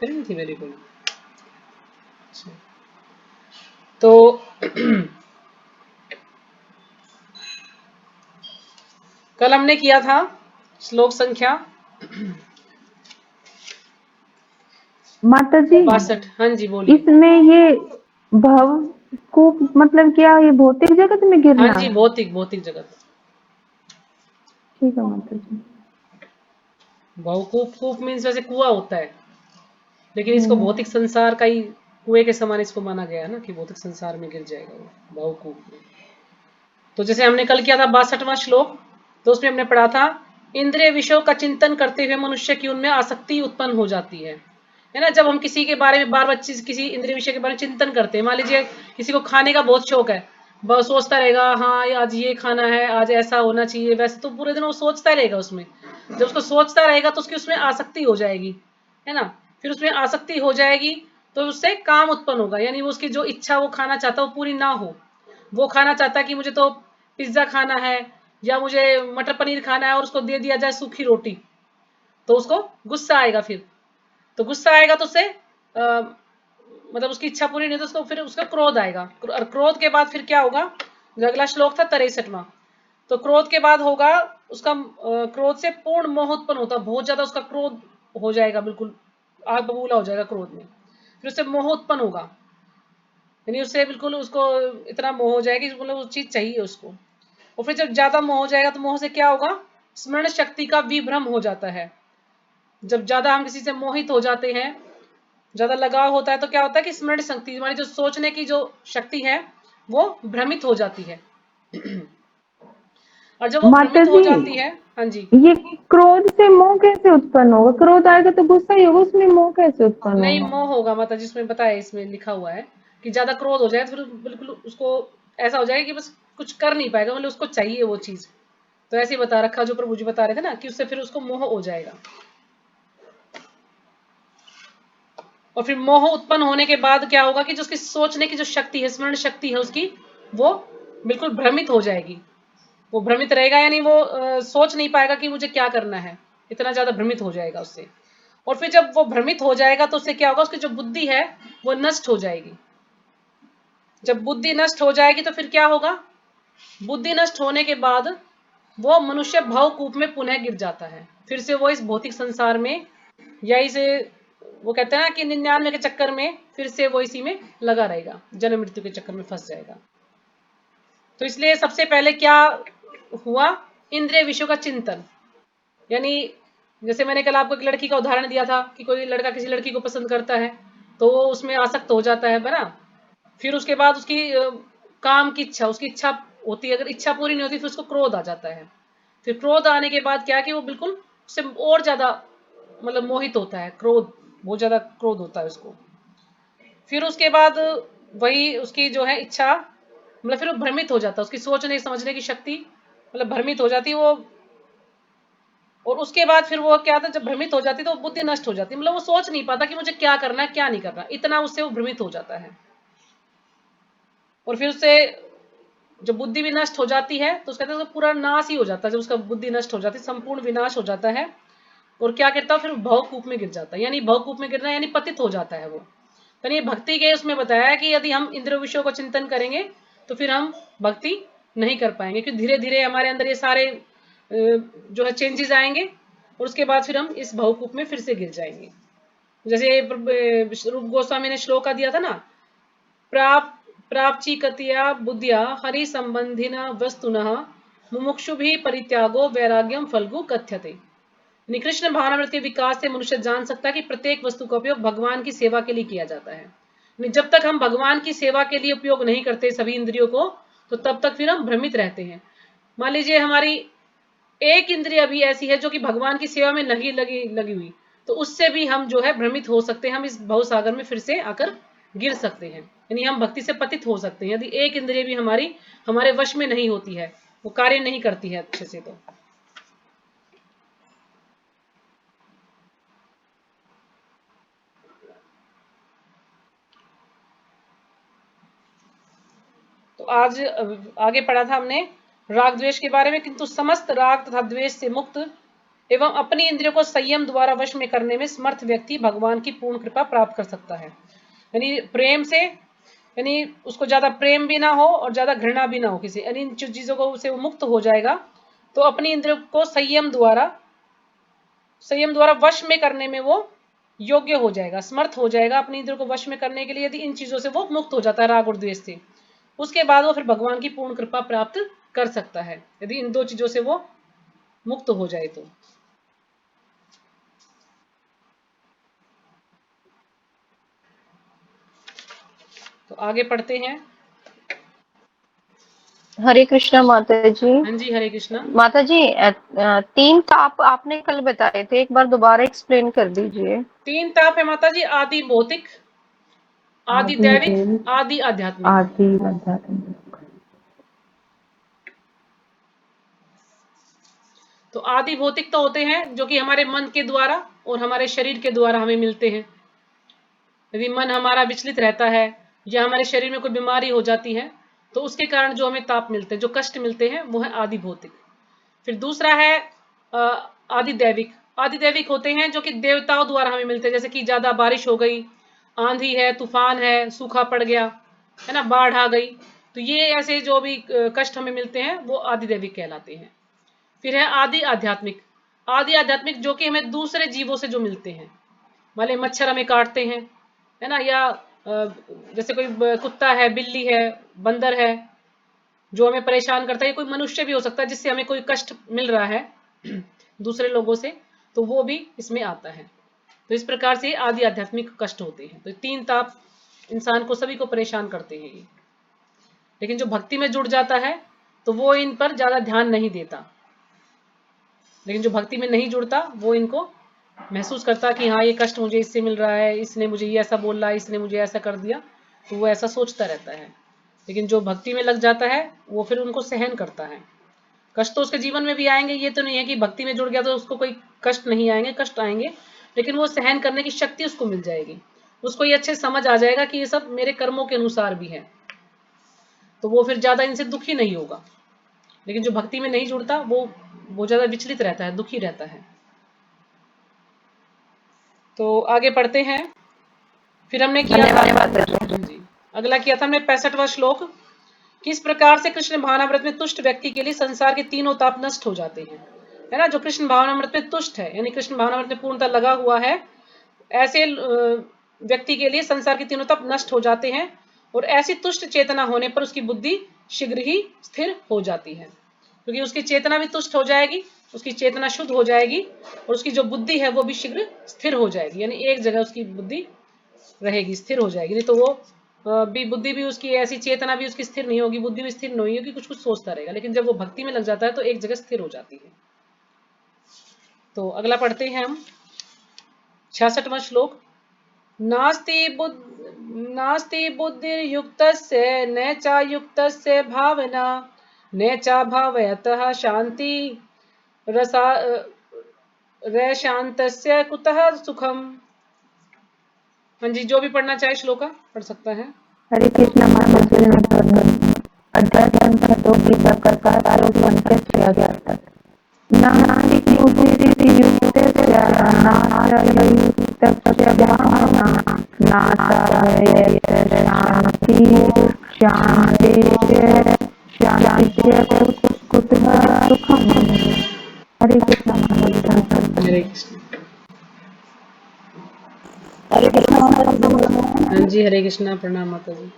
फिर भी थी वेरी गुड। तो कल हमने किया था श्लोक संख्या माता जी 62। हाँ जी बोलिए। इसमें ये भव को मतलब क्या, ये भौतिक जगत में हाँ गिरना जी, है? भौतिक भौतिक जगत। ठीक है माता जी। बहुकूप, कूप मीन्स वैसे कुआं होता है, लेकिन इसको हम्म। भौतिक संसार का ही कुएं के समान इसको माना गया है ना, कि भौतिक संसार में गिर जाएगा वो बहुकूप में। तो जैसे हमने कल किया था 62वां श्लोक, तो उसमें हमने पढ़ा था, इंद्रिय विषयों का चिंतन करते हुए मनुष्य की उनमें आसक्ति उत्पन्न हो जाती है ना। जब हम किसी के बारे में बार बार किसी इंद्रिय विषय के बारे में चिंतन करते हैं, मान लीजिए किसी को खाने का बहुत शौक है, बस सोचता रहेगा हाँ आज ये खाना है, आज ऐसा होना चाहिए, वैसे तो पूरे दिन वो सोचता रहेगा उसमें। जब उसको सोचता रहेगा तो उसकी उसमें आसक्ति हो जाएगी, है ना। फिर उसमें आसक्ति हो जाएगी तो उससे काम उत्पन्न होगा, यानी वो उसकी जो इच्छा वो खाना चाहता है वो पूरी ना हो। वो खाना चाहता है कि मुझे तो पिज्जा खाना है या मुझे मटर पनीर खाना है, और उसको दे दिया जाए सूखी रोटी, तो उसको गुस्सा आएगा। फिर तो गुस्सा आएगा तो उससे मतलब उसकी इच्छा पूरी नहीं, तो उसको फिर उसका क्रोध आएगा, और क्रोध के बाद फिर क्या होगा, जो अगला श्लोक था 63वां, तो क्रोध के बाद होगा उसका क्रोध से पूर्ण मोह उत्पन्न होता है, बहुत ज्यादा उसका क्रोध हो जाएगा, बिल्कुल आग बबूला हो जाएगा क्रोध में। फिर उससे मोह उत्पन्न होगा, यानी उससे बिल्कुल उसको इतना मोह हो जाएगा कि मतलब वो चीज चाहिए उसको। और फिर जब ज्यादा मोह हो जाएगा तो मोह से क्या होगा, स्मरण शक्ति का विभ्रम हो जाता है। जब ज्यादा हम किसी से मोहित हो जाते हैं, ज्यादा लगाव होता है, तो क्या होता है कि स्मरण शक्ति हमारी जो सोचने की जो शक्ति है वो भ्रमित हो जाती है। और जब वो माता भ्रमित हो जी, जाती है, हाँ जी, ये क्रोध से मोह कैसे उत्पन्न होगा? क्रोध आएगा तो गुस्सा ही होगा, उसमें मोह कैसे उत्पन्न नहीं होगा? मोह होगा माता जी, इसमें बताया, इसमें लिखा हुआ है कि ज्यादा क्रोध हो जाए तो फिर बिल्कुल उसको ऐसा हो जाएगा कि बस कुछ कर नहीं पाएगा, मतलब उसको चाहिए वो चीज। तो ऐसे ही बता रखा जो प्रभु जी बता रहे थे ना, कि उससे फिर उसको मोह हो जाएगा। और फिर मोह उत्पन्न होने के बाद क्या होगा कि जो उसकी सोचने की जो शक्ति है, स्मरण शक्ति है उसकी, वो बिल्कुल भ्रमित हो जाएगी। वो भ्रमित रहेगा, यानी वो सोच नहीं पाएगा कि मुझे क्या करना है, इतना ज्यादा भ्रमित हो जाएगा उससे। और फिर जब वो भ्रमित हो जाएगा तो उससे क्या होगा, उसकी जो बुद्धि है वो नष्ट हो जाएगी। जब बुद्धि नष्ट हो जाएगी तो फिर क्या होगा, बुद्धि नष्ट होने के बाद वो मनुष्य भवकूप में पुनः गिर जाता है, फिर से वो इस भौतिक संसार में, या इसे वो कहते हैं ना कि 99 के चक्कर में फिर से वो इसी में लगा रहेगा, जन्म मृत्यु के चक्कर में फंस जाएगा। तो इसलिए सबसे पहले क्या हुआ, इंद्रिय विषयों का चिंतन, यानी जैसे मैंने कल आपको एक लड़की का उदाहरण दिया था कि कोई लड़का किसी लड़की को पसंद करता है, तो वो उसमें आसक्त हो जाता है ना। फिर उसके बाद उसकी काम की इच्छा, उसकी इच्छा होती है, अगर इच्छा पूरी नहीं होती फिर उसको क्रोध आ जाता है। फिर क्रोध आने के बाद क्या कि वो बिल्कुल उससे और ज्यादा मतलब मोहित होता है, क्रोध, बहुत ज्यादा क्रोध होता है उसको। फिर उसके बाद वही उसकी जो है इच्छा, मतलब फिर वो भ्रमित हो जाता है, उसकी सोचने समझने की शक्ति मतलब भ्रमित हो जाती है वो। और उसके बाद फिर वो क्या था, जब भ्रमित हो जाती है तो बुद्धि नष्ट हो जाती है, मतलब वो सोच नहीं पाता कि मुझे क्या करना है क्या नहीं करना, इतना उससे वो भ्रमित हो जाता है। और फिर उससे जब बुद्धि भी नष्ट हो जाती है तो उसका कहते हैं पूरा नाश ही हो जाता है, जब उसका बुद्धि नष्ट हो जाती है संपूर्ण विनाश हो जाता है। और क्या करता है, फिर भवकूप में गिर जाता है, यानी भवकूप में गिरना यानी पतित हो जाता है वो। यानी भक्ति के उसमें बताया है कि यदि हम इंद्र विषयों को चिंतन करेंगे तो फिर हम भक्ति नहीं कर पाएंगे, क्योंकि धीरे धीरे हमारे अंदर ये सारे जो है चेंजेस आएंगे, और उसके बाद फिर हम इस भवकूप में फिर से गिर जाएंगे। जैसे रूप गोस्वामी ने श्लोक का दिया था ना, प्राप्चीकतया बुद्धिया हरि संबंधिन वस्तुनः मुमुक्षुभिः परित्यागो वैराग्यम फल्गु कथ्यते। यानी कृष्ण भावनामृत के विकास से मनुष्य जान सकता है कि प्रत्येक वस्तु का उपयोग भगवान की सेवा के लिए किया जाता है। जब तक हम भगवान की सेवा के लिए उपयोग नहीं करते सभी इंद्रियों को, तो तब तक फिर हम भ्रमित रहते हैं। मान लीजिए हमारी एक इंद्रिय भी ऐसी है जो कि भगवान की सेवा में नहीं लगी लगी हुई, तो उससे भी हम जो है भ्रमित हो सकते हैं, हम इस भवसागर में फिर से आकर गिर सकते हैं, यानी हम भक्ति से पतित हो सकते हैं यदि एक इंद्रिय भी हमारी हमारे वश में नहीं होती है, वो कार्य नहीं करती है अच्छे से। तो आज आगे पढ़ा था हमने राग द्वेष के बारे में, किंतु समस्त राग तथा द्वेष से मुक्त एवं अपनी इंद्रियों को संयम द्वारा वश में करने में समर्थ व्यक्ति भगवान की पूर्ण कृपा प्राप्त कर सकता है। यानी प्रेम से, यानी उसको ज्यादा प्रेम भी ना हो और ज्यादा घृणा भी ना हो किसी, यानी इन चीजों को उसे मुक्त हो जाएगा, तो अपनी इंद्रियों को संयम द्वारा वश में करने में वो योग्य हो जाएगा, समर्थ हो जाएगा अपनी इंद्रियों को वश में करने के लिए। यदि इन चीजों से वो मुक्त हो जाता है, राग और द्वेष से, उसके बाद वो फिर भगवान की पूर्ण कृपा प्राप्त कर सकता है, यदि इन दो चीजों से वो मुक्त हो जाए तो आगे पढ़ते हैं। हरे कृष्णा माता जी। हाँ जी, हरे कृष्णा। माता जी, 3 ताप आपने कल बताए थे, एक बार दोबारा एक्सप्लेन कर दीजिए। 3 ताप है माता जी, आदि भौतिक, आदि आदि दैविक, देविक, आदि आध्यात्मिक। आदि आध्यात्मिक। तो आदि भौतिक तो होते हैं जो कि हमारे मन के द्वारा और हमारे शरीर के द्वारा हमें मिलते हैं। यदि मन हमारा विचलित रहता है या हमारे शरीर में कोई बीमारी हो जाती है, तो उसके कारण जो हमें ताप मिलते हैं, जो कष्ट मिलते हैं, वो है आदि भौतिक। फिर दूसरा है आदि दैविक। आदि दैविक होते हैं जो कि देवताओं द्वारा हमें मिलते हैं, जैसे कि ज्यादा बारिश हो गई, आंधी है, तूफान है, सूखा पड़ गया, है ना, बाढ़ आ गई, तो ये ऐसे जो भी कष्ट हमें मिलते हैं वो आदि दैविक कहलाते हैं। फिर है आदि आध्यात्मिक। आदि आध्यात्मिक जो कि हमें दूसरे जीवों से जो मिलते हैं, भले मच्छर हमें काटते हैं, है ना, या जैसे कोई कुत्ता है, बिल्ली है, बंदर है, जो हमें परेशान करता है, कोई मनुष्य भी हो सकता है जिससे हमें कोई कष्ट मिल रहा है दूसरे लोगों से, तो वो भी इसमें आता है। तो इस प्रकार से आदि आध्यात्मिक कष्ट होते हैं। तो 3 ताप इंसान को, सभी को परेशान करते हैं ये। लेकिन जो भक्ति में जुड़ जाता है तो वो इन पर ज्यादा ध्यान नहीं देता, लेकिन जो भक्ति में नहीं जुड़ता वो इनको महसूस करता कि हाँ, ये कष्ट मुझे इससे मिल रहा है, इसने मुझे ये ऐसा बोला, इसने मुझे ऐसा कर दिया, तो वो ऐसा सोचता रहता है। लेकिन जो भक्ति में लग जाता है वो फिर उनको सहन करता है। कष्ट तो उसके जीवन में भी आएंगे, ये तो नहीं है कि भक्ति में जुड़ गया तो उसको कोई कष्ट नहीं आएंगे, कष्ट आएंगे, लेकिन वो सहन करने की शक्ति उसको मिल जाएगी। उसको ये अच्छे समझ आ जाएगा कि ये सब मेरे कर्मों के अनुसार भी है, तो वो फिर ज्यादा इनसे दुखी नहीं होगा। लेकिन जो भक्ति में नहीं जुड़ता वो ज्यादा विचलित रहता है, दुखी रहता है। तो आगे पढ़ते हैं। फिर हमने किया था, जी, अगला किया था हमने 65वां श्लोक। किस प्रकार से कृष्ण भावनामृत में तुष्ट व्यक्ति के लिए संसार के तीनों ताप नष्ट हो जाते हैं, है ना। जो कृष्ण भावनामृत में तुष्ट है, यानी कृष्ण भावनामृत में पूर्णतः लगा हुआ है, ऐसे व्यक्ति के लिए संसार के तीनों ताप नष्ट हो जाते हैं, और ऐसी तुष्ट चेतना होने पर उसकी बुद्धि शीघ्र ही स्थिर हो जाती है, क्योंकि उसकी चेतना भी तुष्ट हो जाएगी, उसकी चेतना शुद्ध हो जाएगी, और उसकी जो बुद्धि है वो भी शीघ्र स्थिर हो जाएगी, यानी एक जगह उसकी बुद्धि रहेगी, स्थिर हो जाएगी। नहीं तो वो भी बुद्धि भी उसकी, ऐसी चेतना भी उसकी स्थिर नहीं होगी, बुद्धि भी स्थिर नहीं होगी, कुछ कुछ सोचता रहेगा। लेकिन जब वो भक्ति में लग जाता है तो एक जगह स्थिर हो जाती है। तो अगला पढ़ते हैं हम 66वां श्लोक। नास्ति बुद्धिर्युक्तस्य न चायुक्तस्य भावना न चा भावयतः शांति रसा शांतस्य कुतः सुखम। हाँ जी, जो भी पढ़ना चाहे श्लोका पढ़ सकता है। हरे कृष्ण माता जी ने अध्यात्म का 2 गीता का सार उल्लेख किया गया था। नास्ति बुद्धिर्युक्तस्य नास्ति भावना नास्ति शांति कुतः सुखम। हरे कृष्ण माता जी। हरे कृष्ण। हरे कृष्ण। हाँ जी, हरे कृष्णा, प्रणाम माता जी।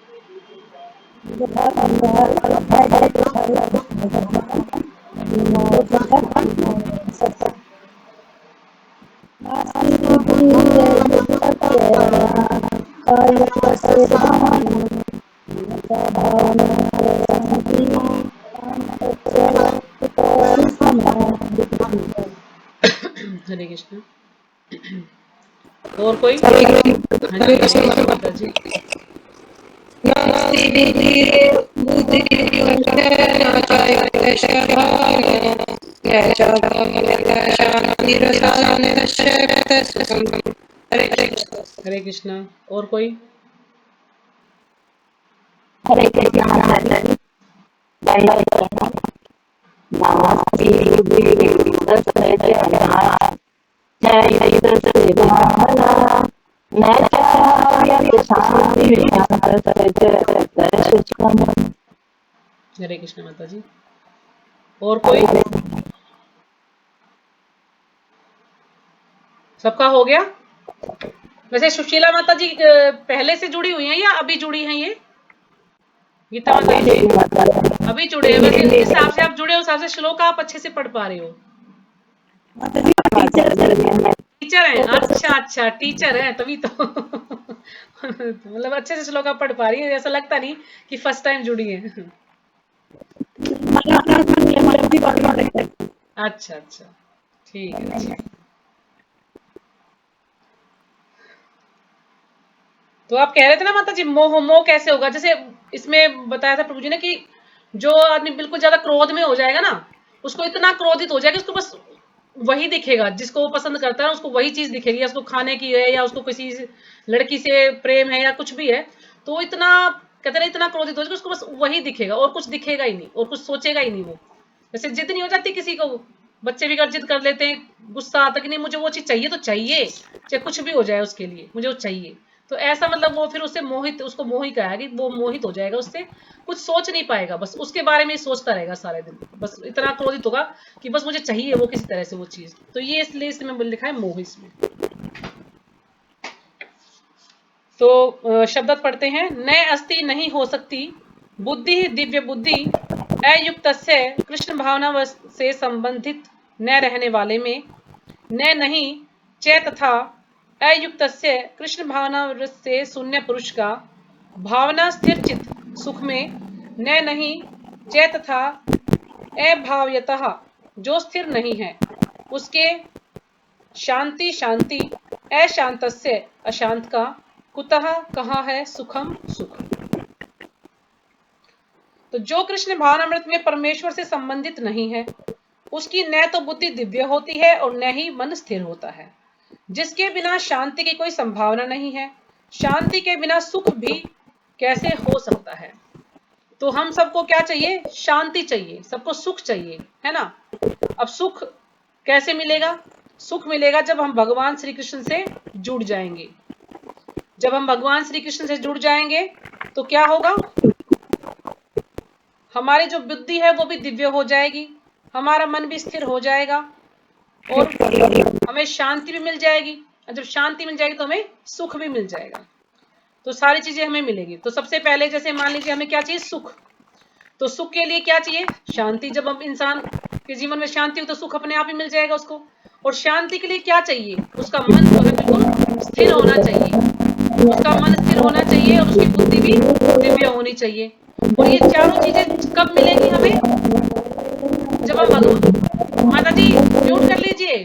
हरे कृष्ण। और कोई? हाँ जी, हरे कृष्ण माता जी। हरे कृष्णा। और कोई? हरे कृष्ण माता जी। दस रहते अनाज चाहे दस भावना न चाहे शांति विचार सहज सुखम। हरे कृष्ण माता जी। और कोई? सबका हो गया? वैसे सुशीला माता जी पहले से जुड़ी हुई हैं या अभी जुड़ी हैं ये? गीता माता जी अभी जुड़े हैं। वैसे जिस हिसाब से आप जुड़े हो उस हिसाब से श्लोक आप अच्छे से पढ़ पा रहे हो। टीचर हैं? अच्छा अच्छा, टीचर हैं तभी तो मतलब अच्छे से श्लोक आप पढ़ पा रही है, ऐसा लगता नहीं कि फर्स्ट टाइम जुड़ी है। अच्छा अच्छा, ठीक है। अच्छा, तो आप कह रहे थे ना माता जी, मोह मोह कैसे होगा? जैसे इसमें बताया था प्रभु जी ने कि जो आदमी बिल्कुल ज्यादा क्रोध में हो जाएगा ना, उसको इतना क्रोधित हो जाएगा, उसको बस वही दिखेगा जिसको वो पसंद करता है, उसको वही चीज दिखेगी, या उसको खाने की है, या उसको किसी लड़की से प्रेम है, या कुछ भी है, तो वो इतना कहते हैं इतना क्रोधित हो जाएगा, उसको बस वही दिखेगा और कुछ दिखेगा ही नहीं और कुछ सोचेगा ही नहीं वो। जैसे जिद नहीं हो जाती किसी को, बच्चे भी जिद कर लेते हैं, गुस्सा आता कि नहीं मुझे वो चीज चाहिए तो चाहिए, चाहे कुछ भी हो जाए उसके लिए मुझे वो चाहिए। तो ऐसा मतलब वो फिर उससे मोहित, उसको मोह ही कहा कि वो मोहित हो जाएगा उससे, कुछ सोच नहीं पाएगा, बस उसके बारे में ही सोचता रहेगा सारे दिन, बस इतना क्रोधित होगा कि बस मुझे चाहिए वो किसी तरह से वो चीज। तो ये इसलिए इसमें लिखा है मोह इसमें। तो शब्द पढ़ते हैं। न अस्ति नहीं हो सकती बुद्धि दिव्य बुद्धि अयुक्त कृष्ण भावना से संबंधित न रहने वाले में, न नहीं च तथा अयुक्त कृष्ण भावना से शून्य पुरुष का भावना स्थिर चित सुख में, न नहीं च तथा अभाव्यतः जो स्थिर नहीं है उसके शांति शांति अशांतस्य अशांत का कुतः कहाँ है सुखम सुख। तो जो कृष्ण भावनामृत में परमेश्वर से संबंधित नहीं है उसकी न तो बुद्धि दिव्य होती है और न ही मन स्थिर होता है, जिसके बिना शांति की कोई संभावना नहीं है। शांति के बिना सुख भी कैसे हो सकता है? तो हम सबको क्या चाहिए? शांति चाहिए, सबको सुख चाहिए, है ना। अब सुख कैसे मिलेगा? सुख मिलेगा जब हम भगवान श्री कृष्ण से जुड़ जाएंगे। जब हम भगवान श्री कृष्ण से जुड़ जाएंगे तो क्या होगा? हमारी जो बुद्धि है वो भी दिव्य हो जाएगी, हमारा मन भी स्थिर हो जाएगा और हमें शांति भी मिल जाएगी। जब शांति मिल जाएगी तो हमें सुख भी मिल जाएगा। तो सारी चीजें हमें मिलेगी। तो सबसे पहले जैसे मान लीजिए हमें क्या चाहिए? सुख। तो सुख के लिए क्या चाहिए? शांति। जब हम इंसान के जीवन में शांति हो तो सुख अपने आप ही मिल जाएगा उसको। और शांति के लिए क्या चाहिए? उसका मन जो है बिल्कुल स्थिर होना चाहिए, उसका मन स्थिर होना चाहिए और उसकी बुद्धि भी दिव्य होनी चाहिए। और ये चारों चीजें कब मिलेंगी हमें? जब हम भगवान, माता जी म्यूट कर लीजिए।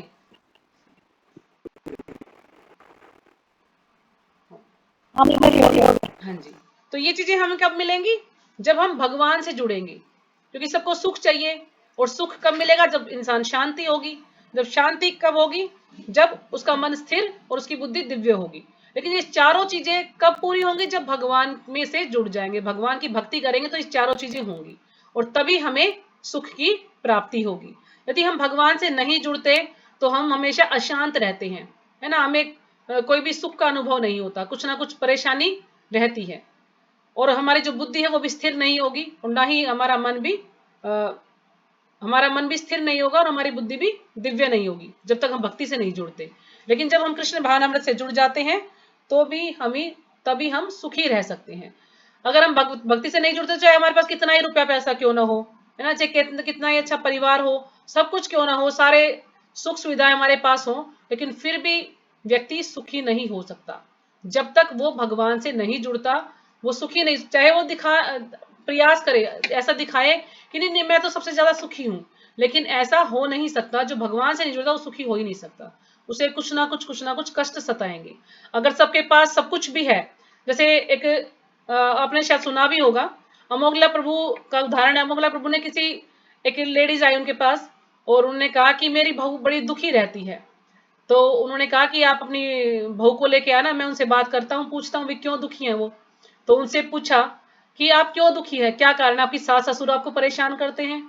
हाँ जी। तो ये चीजें हमें कब मिलेंगी? जब हम भगवान से जुड़ेंगे, क्योंकि सबको सुख चाहिए। और सुख कब मिलेगा? जब इंसान शांति होगी। जब शांति कब होगी? जब उसका मन स्थिर और उसकी बुद्धि दिव्य होगी। लेकिन ये चारों चीजें कब पूरी होंगी? जब भगवान में से जुड़ जाएंगे, भगवान की भक्ति करेंगे तो ये चारों चीजें होंगी और तभी हमें सुख की प्राप्ति होगी। यदि हम भगवान से नहीं जुड़ते तो हम हमेशा अशांत रहते हैं, है ना। हमें कोई भी सुख का अनुभव नहीं होता, कुछ ना कुछ परेशानी रहती है और हमारी जो बुद्धि है वो भी स्थिर नहीं होगी और ना ही हमारा मन भी स्थिर नहीं होगा और हमारी बुद्धि भी दिव्य नहीं होगी जब तक हम भक्ति से नहीं जुड़ते। लेकिन जब हम कृष्ण भावनामृत से जुड़ जाते हैं तो भी तभी हम सुखी रह सकते हैं। अगर हम भक्ति से नहीं जुड़ते, चाहे हमारे पास कितना ही रुपया पैसा क्यों ना हो, है ना, चाहे कितना ही अच्छा परिवार हो, सब कुछ क्यों ना हो, सारे सुख सुविधाएं हमारे पास हो, लेकिन फिर भी व्यक्ति सुखी नहीं हो सकता जब तक वो भगवान से नहीं जुड़ता। वो सुखी नहीं, चाहे वो प्रयास करे, ऐसा दिखाए कि नहीं नहीं मैं तो सबसे ज्यादा सुखी हूं, लेकिन ऐसा हो नहीं सकता। जो भगवान से नहीं जुड़ता वो सुखी हो ही नहीं सकता, उसे कुछ ना कुछ कष्ट सताएंगे। अगर सबके पास सब कुछ भी है, जैसे एक आपने शायद सुना भी होगा, अमोगला प्रभु का उदाहरण है। अमोगला प्रभु ने एक लेडीज आई उनके पास और उन्होंने कहा कि मेरी बहू बड़ी दुखी रहती है। तो उन्होंने कहा कि आप अपनी बहू को लेके आना, मैं उनसे बात करता हूँ, पूछता हूँ भी क्यों दुखी है वो। तो उनसे पूछा कि आप क्यों दुखी है, क्या कारण, आपकी सास ससुर आपको परेशान करते हैं?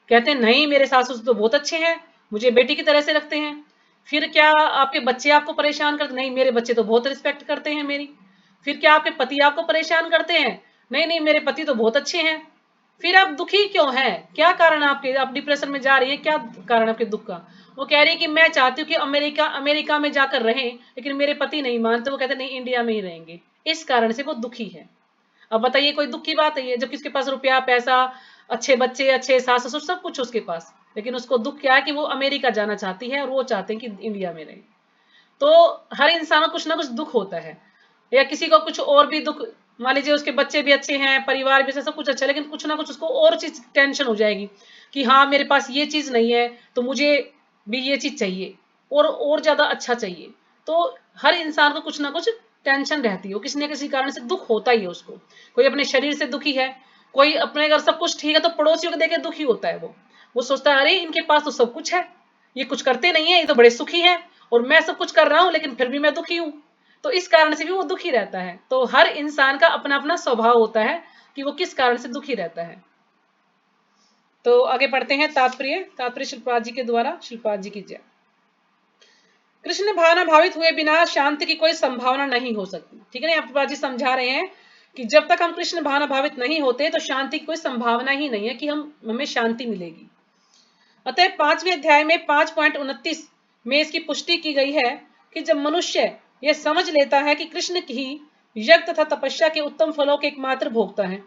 कहते हैं नहीं, मेरे सास ससुर तो बहुत अच्छे हैं, मुझे बेटी की तरह से रखते हैं। फिर क्या आपके बच्चे आपको परेशान करते? नहीं, मेरे बच्चे तो बहुत रिस्पेक्ट करते हैं मेरी। फिर क्या आपके पति आपको परेशान करते हैं? नहीं नहीं, मेरे पति तो बहुत अच्छे हैं। फिर आप दुखी क्यों हैं? क्या कारण आपके, आप डिप्रेशन में जा रही है, क्या कारण आपके दुख का? वो कह रही है कि मैं चाहती हूँ कि अमेरिका अमेरिका में जाकर रहें, लेकिन मेरे पति नहीं मानते, वो कहते नहीं इंडिया में ही रहेंगे। इस कारण से वो दुखी है। अब बताइए, कोई दुख की बात है? जबकि उसके पास रुपया, पैसा, अच्छे बच्चे, अच्छे सास ससुर, सब कुछ उसके पास, लेकिन उसको दुख क्या है कि वो अमेरिका जाना चाहती है और वो चाहते हैं कि इंडिया में रहे। तो हर इंसान को कुछ ना कुछ दुख होता है, या किसी को कुछ और भी दुख। मान लीजिए उसके बच्चे भी अच्छे हैं, परिवार भी सब कुछ अच्छा है, लेकिन कुछ ना कुछ उसको और चीज टेंशन हो जाएगी कि हाँ मेरे पास ये चीज नहीं है, तो मुझे भी ये चीज चाहिए और ज्यादा अच्छा चाहिए। तो हर इंसान को कुछ ना कुछ टेंशन रहती है, किसी न किसी कारण से दुख होता ही है उसको। कोई अपने शरीर से दुखी है, कोई अपने अगर सब कुछ ठीक है तो पड़ोसियों को देकर दुखी होता है। वो सोचता है अरे इनके पास तो सब कुछ है, ये कुछ करते नहीं है, ये तो बड़े सुखी है, और मैं सब कुछ कर रहा हूं लेकिन फिर भी मैं दुखी हूं। तो इस कारण से भी वो दुखी रहता है। तो हर इंसान का अपना अपना स्वभाव होता है कि वो किस कारण से दुखी रहता है। तो आगे पढ़ते हैं तात्पर्य शिल्पराज जी के द्वारा। शिल्पराज जी की जय। कृष्ण भावना भावित हुए बिना शांति की कोई संभावना नहीं हो सकती। ठीक है ना, शिल्पराज जी समझा रहे हैं कि जब तक हम कृष्ण भावना भावित नहीं होते तो शांति की कोई संभावना ही नहीं है कि हमें शांति मिलेगी। अतः 5वें अध्याय में 5.29 में इसकी पुष्टि की गई है कि जब मनुष्य यह समझ लेता है कि कृष्ण ही यज्ञ तथा तपस्या के उत्तम फलों के एकमात्र भोक्ता है,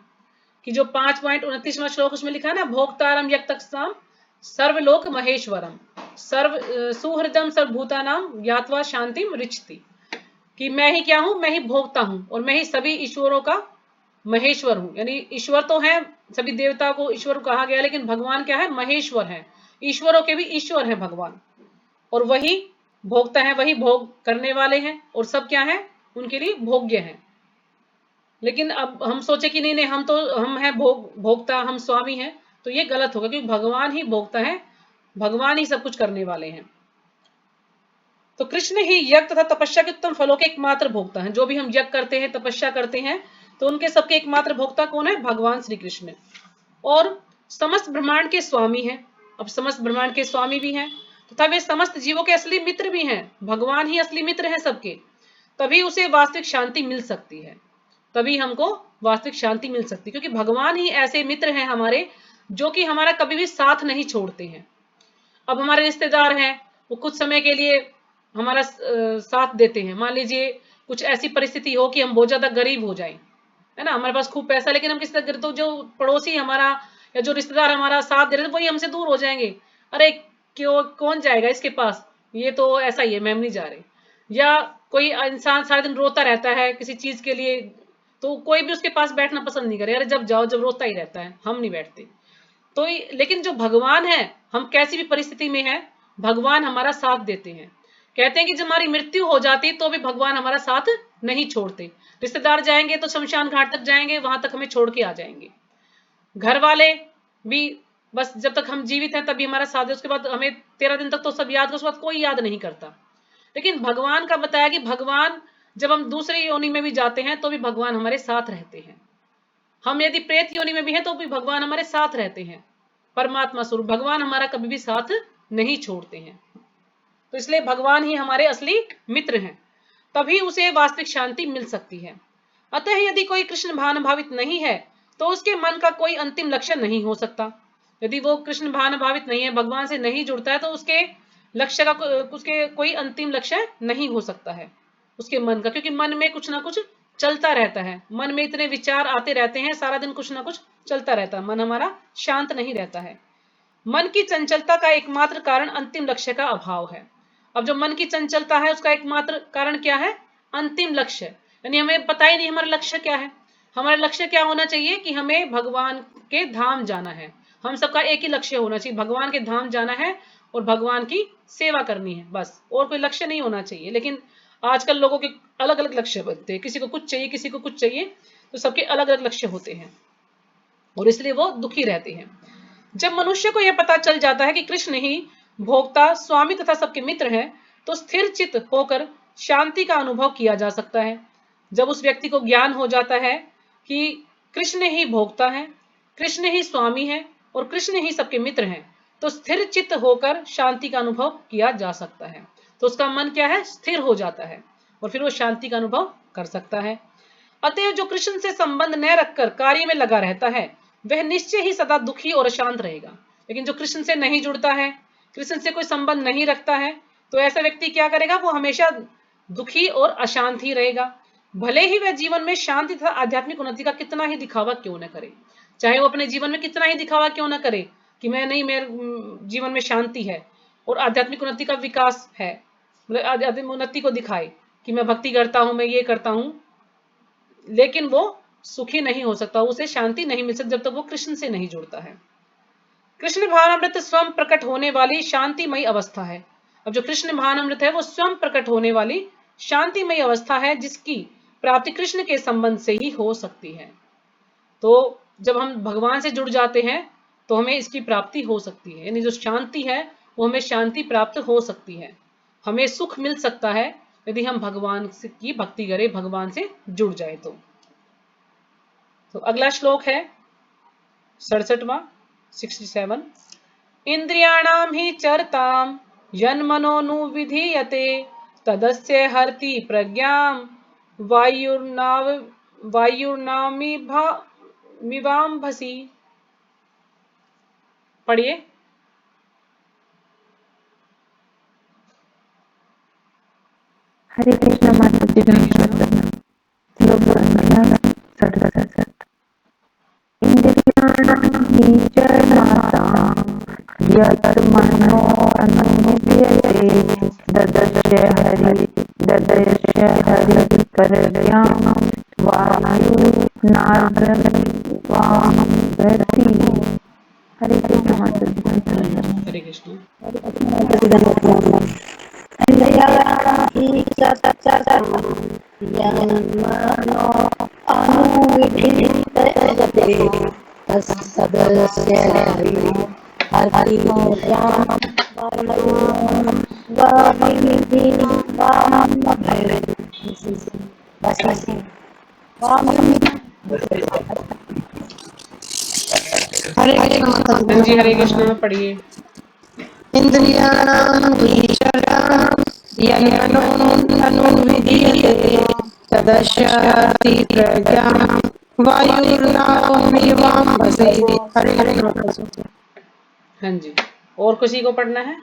कि जो 5.29वां श्लोक उसमें लिखा है ना, भोक्तारम यज्ञ सर्वलोक महेश्वरम सर्व सुहृदम सर्वभूतानाम ज्ञात्वा शांतिम रिचति, कि मैं ही क्या हूं, मैं ही भोक्ता हूं और मैं ही सभी ईश्वरों का महेश्वर हूं। यानी ईश्वर तो है, सभी देवता को ईश्वर कहा गया, लेकिन भगवान क्या है, महेश्वर है। ईश्वरों के भी ईश्वर है भगवान, और वही भोगता है, वही भोग करने वाले हैं, और सब क्या है, उनके लिए भोग्य है। लेकिन अब हम सोचे कि नहीं नहीं, हम हैं भोगता, हम स्वामी हैं, तो ये गलत होगा, क्योंकि भगवान ही भोगता है, भगवान ही सब कुछ करने वाले हैं। तो कृष्ण ही यज्ञ तथा तपस्या के उत्तम फलों के एकमात्र भोक्ता हैं। जो भी हम यज्ञ करते हैं, तपस्या करते हैं, तो उनके सबके एकमात्र भोक्ता कौन है, भगवान श्री कृष्ण। और समस्त ब्रह्मांड के स्वामी हैं। अब समस्त ब्रह्मांड के स्वामी भी हैं तथा वे समस्त जीवों के असली मित्र भी हैं। भगवान ही असली मित्र हैं सबके, तभी उसे वास्तविक शांति मिल सकती है। तभी हमको वास्तविक शांति मिल सकती है, क्योंकि भगवान ही ऐसे मित्र हैं हमारे, जो कि हमारा कभी भी साथ नहीं छोड़ते हैं। अब हमारे रिश्तेदार हैं, वो कुछ समय के लिए हमारा साथ देते हैं। मान लीजिए कुछ ऐसी परिस्थिति हो कि हम बहुत ज्यादा गरीब हो जाएं, है ना, हमारे पास खूब पैसा, लेकिन हम किसी तरह, तो जो पड़ोसी हमारा या जो रिश्तेदार हमारा साथ दे रहे थे वही हमसे दूर हो जाएंगे। अरे क्यों, कौन जाएगा इसके पास, ये तो ऐसा ही है, मैम नहीं जा रहे। या कोई इंसान सारा दिन रोता रहता है किसी चीज के लिए, तो कोई भी उसके पास बैठना पसंद नहीं करे। अरे जब जाओ, जब रोता ही रहता है, हम नहीं बैठते। तो लेकिन जो भगवान है, हम कैसी भी परिस्थिति में है, भगवान हमारा साथ देते हैं। कहते हैं कि जब हमारी मृत्यु हो जाती तो भी भगवान हमारा साथ नहीं छोड़ते। रिश्तेदार जाएंगे तो शमशान घाट तक जाएंगे, वहां तक हमें छोड़ के आ जाएंगे। घर वाले भी बस जब तक हम जीवित हैं तभी हमारा साथ है, उसके बाद हमें 13 दिन तक तो सब याद, उसके बाद कोई याद नहीं करता। लेकिन भगवान का बताया कि भगवान जब हम दूसरी योनि में भी जाते हैं तो भी भगवान हमारे साथ रहते हैं। हम यदि प्रेत योनि में भी हैं तो भी भगवान हमारे साथ रहते हैं। परमात्मा स्वरूप भगवान हमारा कभी भी साथ नहीं छोड़ते हैं। तो इसलिए भगवान ही हमारे असली मित्र हैं, तभी उसे वास्तविक शांति मिल सकती है। अतः यदि कोई कृष्ण भान भावित नहीं है तो उसके मन का कोई अंतिम लक्ष्य नहीं हो सकता। यदि वो कृष्ण भान भावित नहीं है, भगवान से नहीं जुड़ता है, तो उसके लक्ष्य का उसके कोई अंतिम लक्ष्य नहीं हो सकता है उसके मन का, क्योंकि मन में कुछ ना कुछ चलता रहता है। मन में इतने विचार आते रहते हैं, सारा दिन कुछ ना कुछ चलता रहता है, मन हमारा शांत नहीं रहता है। मन की चंचलता का एकमात्र कारण अंतिम लक्ष्य का अभाव है। अब जो मन की चंचलता है उसका एकमात्र कारण क्या है, अंतिम लक्ष्य। यानी हमें पता ही नहीं हमारा लक्ष्य क्या है। हमारा लक्ष्य क्या होना चाहिए कि हमें भगवान के धाम जाना है। हम सबका एक ही लक्ष्य होना चाहिए, भगवान के धाम जाना है और भगवान की सेवा करनी है, बस। और कोई लक्ष्य नहीं होना चाहिए। लेकिन आजकल लोगों के अलग अलग लक्ष्य बनते हैं, किसी को कुछ चाहिए, किसी को कुछ चाहिए, तो सबके अलग अलग लक्ष्य होते हैं और इसलिए वो दुखी रहते हैं। जब मनुष्य को यह पता चल जाता है कि कृष्ण ही भोक्ता, स्वामी तथा सबके मित्र हैं, तो स्थिर चित्त होकर शांति का अनुभव किया जा सकता है। जब उस व्यक्ति को ज्ञान हो जाता है कि कृष्ण ही भोक्ता है, कृष्ण ही स्वामी है और कृष्ण ही सबके मित्र हैं, तो स्थिर चित्त होकर शांति का अनुभव किया जा सकता है। तो उसका मन क्या है, स्थिर हो जाता है और फिर वो शांति का अनुभव कर सकता है। अतएव जो कृष्ण से संबंध न रखकर कार्य में लगा रहता है वह निश्चय ही सदा दुखी और अशांत रहेगा। लेकिन जो कृष्ण से नहीं जुड़ता है, कृष्ण से कोई संबंध नहीं रखता है, तो ऐसा व्यक्ति क्या करेगा, वो हमेशा दुखी और अशांत ही रहेगा। भले ही वह जीवन में शांति तथा आध्यात्मिक उन्नति का कितना ही दिखावा क्यों न करे, चाहे वो अपने जीवन में कितना ही दिखावा क्यों न करे कि मैं नहीं, मेरे जीवन में शांति है और आध्यात्मिक उन्नति का विकास है, मतलब आध्यात्मिक उन्नति को दिखाए कि मैं भक्ति करता हूं, मैं ये करता हूं, लेकिन वो सुखी नहीं हो सकता, उसे शांति नहीं मिल सकती जब तक वो कृष्ण से नहीं जुड़ता है। कृष्ण भावनामृत स्वयं प्रकट होने वाली शांतिमयी अवस्था है। अब जो कृष्ण भावनामृत है वो स्वयं प्रकट होने वाली शांतिमयी अवस्था है जिसकी प्राप्ति कृष्ण के संबंध से ही हो सकती है। तो जब हम भगवान से जुड़ जाते हैं तो हमें इसकी प्राप्ति हो सकती है, यानी जो शांति है वो हमें शांति प्राप्त हो सकती है, हमें सुख मिल सकता है यदि हम भगवान की भक्ति करें, भगवान से जुड़ जाए तो अगला श्लोक है 67वां 67। इंद्रियाणाम ही चरताम यन्मनोनुविधीयते तदस्य हरति प्रज्ञाम वायुर्नाव वायुर्नामिवाम्भसि। पढ़िए। हरे कृष्ण माता जी श्लोक संख्या 67। इंद्रियाणां निचरतां यत् मनो अनुविधीयते तदस्य हरि प्रज्ञां वायुर्नावमिवाम्भसि। हरे कृष्ण माता जी। हरे कृष्ण। हरे कृष्ण माता जी। हाँ जी, हरे कृष्ण पढ़िए। इंद्रियाणां विचरतां यन्मनोनुविधीयते तदस्य हरति प्रज्ञां वायुर्नावमिवाम्भसि। हरे कृष्ण माता जी। हाँ जी, और किसी को पढ़ना है?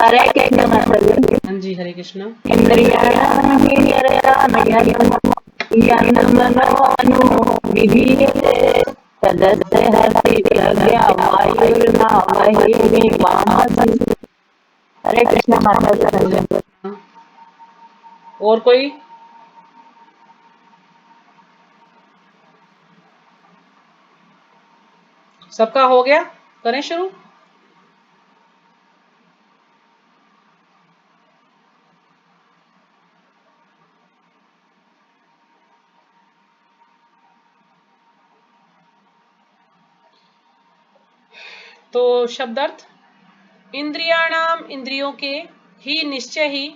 हरे कृष्ण माता जी। हाँ जी, हरे कृष्ण। तदस्य हरति प्रज्ञां वायुर्नावमिवाम्भसि। हरे कृष्ण माता जी। हाँ। और कोई? सबका हो गया? करें शुरू? तो शब्दार्थ, इंद्रियाणाम इंद्रियों के ही निश्चय ही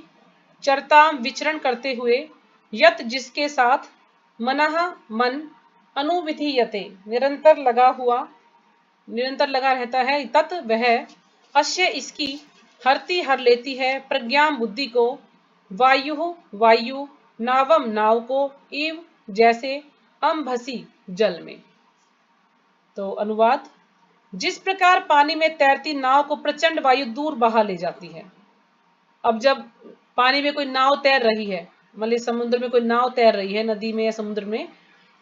चरताम विचरण करते हुए यत जिसके साथ मनः मन अनुविधीयते निरंतर लगा रहता है तत् वह अश्य इसकी हरती हर लेती है प्रज्ञा बुद्धि को वायु नावम नाव को इव जैसे अम्भसी जल में। तो अनुवाद, जिस प्रकार पानी में तैरती नाव को प्रचंड वायु दूर बहा ले जाती है। अब जब पानी में कोई नाव तैर रही है, मतलब समुद्र में कोई नाव तैर रही है, नदी में या समुद्र में,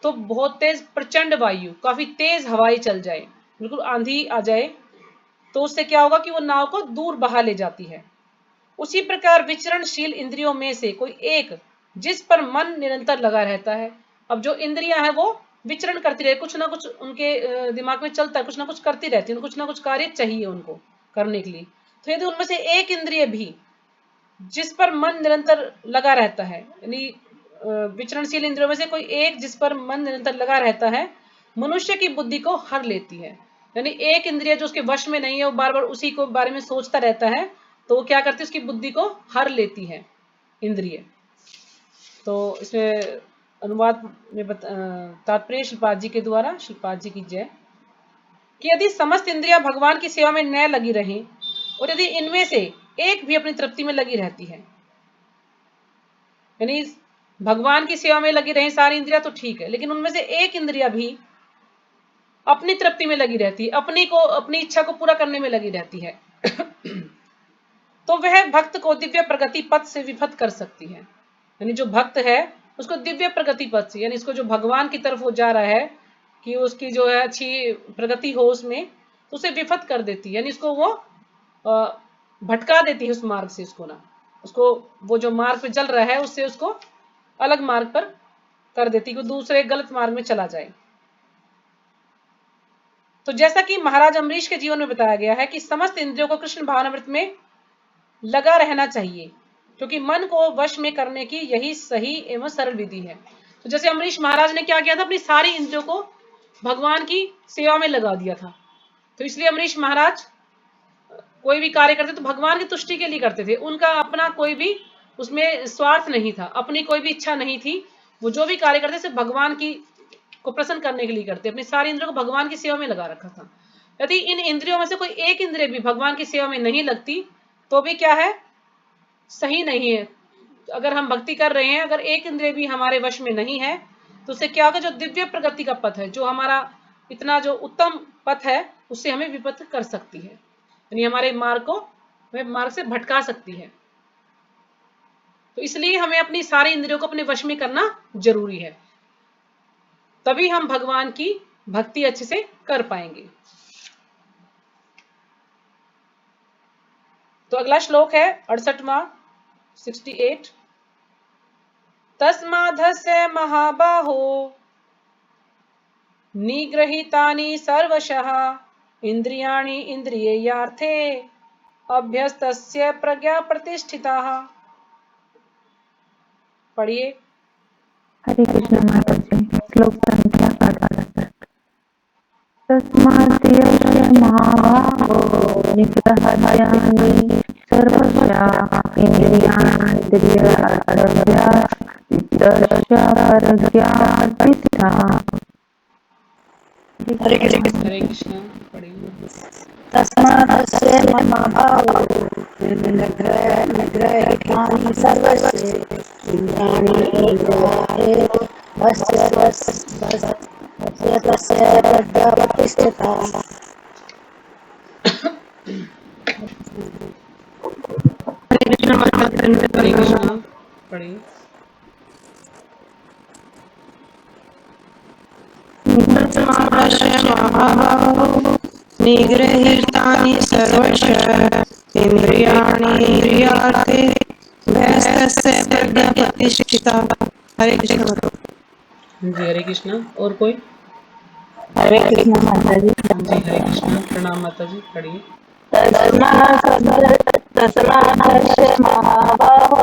तो बहुत तेज प्रचंड वायु, काफी तेज हवाएं चल जाए, बिल्कुल आंधी आ जाए, तो उससे क्या होगा कि वो नाव को दूर बहा ले जाती है। उसी प्रकार विचरणशील इंद्रियों में से कोई एक जिस पर मन निरंतर लगा रहता है। अब जो इंद्रियां हैं वो विचरण करती रहती, कुछ ना कुछ उनके दिमाग में चलता है, कुछ ना कुछ करती रहती है, कुछ ना कुछ कार्य चाहिए उनको करने के लिए। तो यदि उनमें से एक इंद्रिय भी जिस पर मन निरंतर लगा रहता है, यानी विचरणशील इंद्रियों में से कोई एक जिस पर मन निरंतर लगा रहता है, मनुष्य की बुद्धि को हर लेती है। यानी एक इंद्रिय जो उसके वश में नहीं है, वो बार बार उसी को बारे में सोचता रहता है, तो वो क्या करती है, उसकी बुद्धि को हर लेती है इंद्रिय। तो इसमें अनुवाद में तात्पर्य शिल्पाद जी के द्वारा, शिल्पाद जी की जय, कि यदि समस्त इंद्रियां भगवान की सेवा में न लगी रहें और यदि इनमें से एक भी अपनी तृप्ति में लगी रहती है, यानी भगवान की सेवा में लगी रही सारी इंद्रियां तो ठीक है, लेकिन उनमें से एक इंद्रिया भी अपनी तृप्ति में लगी रहती है, अपनी इच्छा को पूरा करने में लगी रहती है तो वह भक्त को दिव्य प्रगति पथ से विफत कर सकती है। यानी जो भक्त है उसको दिव्य प्रगति पथ से, यानी इसको जो भगवान की तरफ वो जा रहा है कि उसकी जो है अच्छी प्रगति हो उसमें, तो उसे विफत कर देती है, यानी इसको वो भटका देती है उस मार्ग से, उसको वो जो मार्ग पे चल रहा है उससे उसको अलग मार्ग पर कर देती है कि दूसरे गलत मार्ग में चला जाए। तो जैसा कि महाराज अम्बरीश के जीवन में बताया गया है कि समस्त इंद्रियों को कृष्ण भावनामृत में लगा रहना चाहिए, क्योंकि मन को वश में करने की यही सही एवं सरल विधि है। तो जैसे अम्बरीश महाराज ने क्या किया था, अपनी सारी इंद्रियों को भगवान की सेवा में लगा दिया था। तो इसलिए अम्बरीश महाराज कोई भी कार्य करते तो भगवान की तुष्टि के लिए करते थे, उनका अपना कोई भी उसमें स्वार्थ नहीं था, अपनी कोई भी इच्छा नहीं थी। वो जो भी कार्य करते सिर्फ भगवान की को प्रसन्न करने के लिए करते, अपनी सारी इंद्रियों को भगवान की सेवा में लगा रखा था। यदि इन इंद्रियों में से कोई एक इंद्रिय भी भगवान की सेवा में नहीं लगती तो भी क्या है, सही नहीं है। अगर हम भक्ति कर रहे हैं, अगर एक इंद्रिय भी हमारे वश में नहीं है तो उससे क्या होगा, जो दिव्य प्रगति का पथ है, जो हमारा इतना जो उत्तम पथ है, उससे हमें विपथ कर सकती है, यानी हमारे मार्ग से भटका सकती है। तो इसलिए हमें अपनी सारी इंद्रियों को अपने वश में करना जरूरी है, तभी हम भगवान की भक्ति अच्छे से कर पाएंगे। तो अगला श्लोक है 68वां 68। तस्माधस्य महाबाहो निगृहीतानि सर्वशः इंद्रियाणि इंद्रियार्थे अभ्यस्तस्य प्रज्ञा प्रतिष्ठिता। पढ़िए। हरे कृष्ण माता जी। श्लोक संख्या 68। तस्माद्यस्य महाभागो निग्रहाद्यानि सर्वशः इंद्रियार्थभ्यास्तस्य प्रज्ञा प्रतिष्ठिता। हरे कृष्ण। हरे कृष्ण। पढ़िए। तस्मादस्य महाभावो निग्रहितानि सर्वस्य इंद्रियाणि इंद्रियार्थे तस्य प्रज्ञा प्रतिष्ठिता। हरे कृष्ण माता जी। हरे कृष्ण। पढ़िए। तस्मादस्य महाभावो निगृहीतानि सर्वशः इंद्रियाणि इंद्रियार्थे अभ्यस्तस्य प्रज्ञा प्रतिष्ठिता। हरे कृष्ण। जी हरे कृष्ण। और कोई? हरे कृष्ण माता जी। जी हरे कृष्ण। प्रणाम माता जी। पढ़िए। तस्मादस्य महाबाहो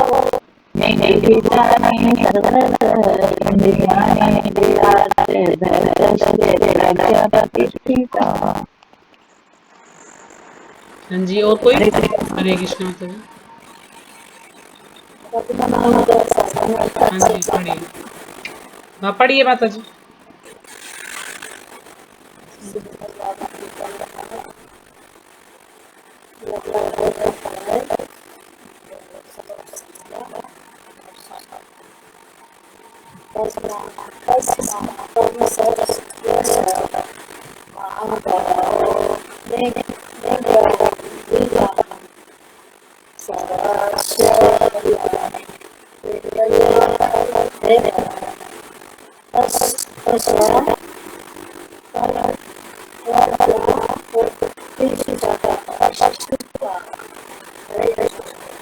निगृहीतानि सर्वशः इंद्रियाणि इंद्रियार्थे अभ्यस्तस्य प्रज्ञा प्रतिष्ठिता। हाँ जी। और कोई? हरे कृष्ण माता जी। हाँ जी पढ़िए। हाँ पढ़िए माता जी।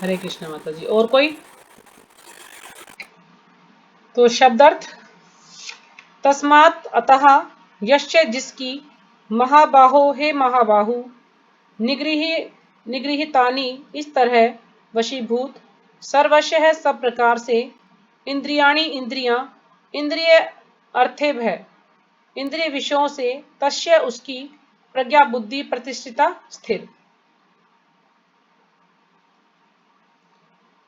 हरे कृष्ण माता जी। और कोई? तो शब्दार्थ, तस्मात् अतः, यश्च जिसकी, महाबाहो हे महाबाहु, निगृहीतानि इस तरह वशीभूत, सर्वशः सब प्रकार से, इंद्रियाणि इंद्रियां, इंद्रिय अर्थे भय, इंद्रिय विषयों से, तस्य उसकी, प्रज्ञा बुद्धि प्रतिष्ठिता स्थिर।